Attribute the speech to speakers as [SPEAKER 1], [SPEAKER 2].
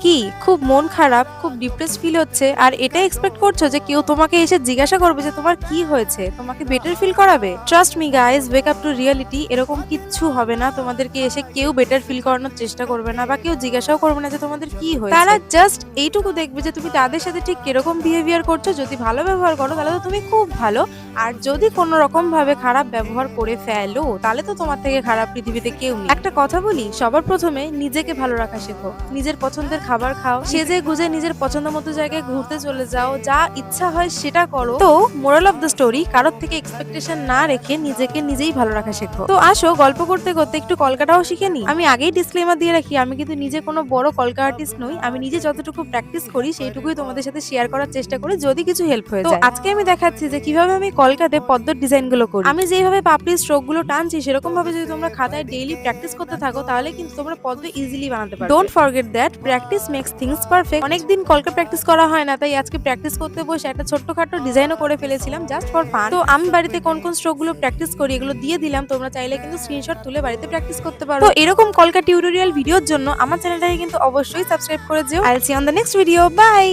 [SPEAKER 1] কি খুব মন খারাপ, খুব ডিপ্রেসড ফিল হচ্ছে আর এটা এক্সপেক্ট করছো যে কেউ তোমাকে এসে জিজ্ঞাসা করবে যে তোমার কি হয়েছে, তোমাকে বেটার ফিল করাবে? Trust me guys, wake up to reality. এরকম কিচ্ছু হবে না। তোমাদেরকে এসে কেউ বেটার ফিল করানোর চেষ্টা করবে না বা কেউ জিজ্ঞাসাও করবে না যে তোমাদের কি হয়েছে। তারা জাস্ট এইটুকু দেখবে যে তুমি তাদের সাথে ঠিক কিরকম বিহেভিয়ার করছো। যদি ভালো ব্যবহার করো তাহলে তো তুমি খুব ভালো, আর যদি কোনো রকম ভাবে খারাপ ব্যবহার করে ফেলো তাহলে তো তোমার থেকে খারাপ পৃথিবীতে কেউ নেই। একটা কথা বলি, সবার প্রথমে নিজেকে ভালো রাখা শেখো। নিজের পছন্দের খাবার খাও, সেজে গুজে নিজের পছন্দ মতো জায়গায় ঘুরতে চলে যাও, যা ইচ্ছা হয় সেটা করো। তো মোরাল অফ দ্য স্টোরি, কারোর থেকে এক্সপেকটেশন না রেখে নিজেকে নিজেই ভালো রাখা শেখো। তো আসো গল্প করতে করতে একটু কলকাটাও শিখে নি। আমি আগেই ডিসক্লেমার দিয়ে রাখি, আমি কিন্তু নিজে কোনো বড় কলকা আর্টিস্ট নই। আমি নিজে যতটুকু প্র্যাকটিস করি সেইটুকুই তোমাদের সাথে শেয়ার করার চেষ্টা করি, যদি কিছু হেল্প হয়ে যায়। তো আজকে আমি দেখাচ্ছি যে কিভাবে আমি কলকাতে পদ্মর ডিজাইন গুলো করি। আমি যেভাবে পাপড়ির স্ট্রোক গুলো টানছি সেরকম ভাবে যদি তোমরা খাতায় ডেইলি প্র্যাকটিস করতে থাকো তাহলে কিন্তু তোমরা পদ্ম ইজিলি বানাতে পারবে। Don't forget that practice makes things perfect. অনেকদিন কলকা প্র্যাকটিস করা হয় না, তাই আজকে প্র্যাকটিস করতে বসে একটা ছোট্টখাটো ডিজাইনও করে ফেলেছিলাম জাস্ট ফর ফান। তো আমি বাড়িতে কোন কোন স্ট্রোক গুলো প্র্যাকটিস করি এগুলো দিয়ে দিলাম, তোমরা চাইলে কিন্তু স্ক্রিনশট তুলে বাড়িতে প্র্যাকটিস করতে পারো। তো এরকম কলকা টিউটোরিয়াল ভিডিওর জন্য আমার চ্যানেলটাকে কিন্তু অবশ্যই সাবস্ক্রাইব করে দিও। I will see on the next video. By.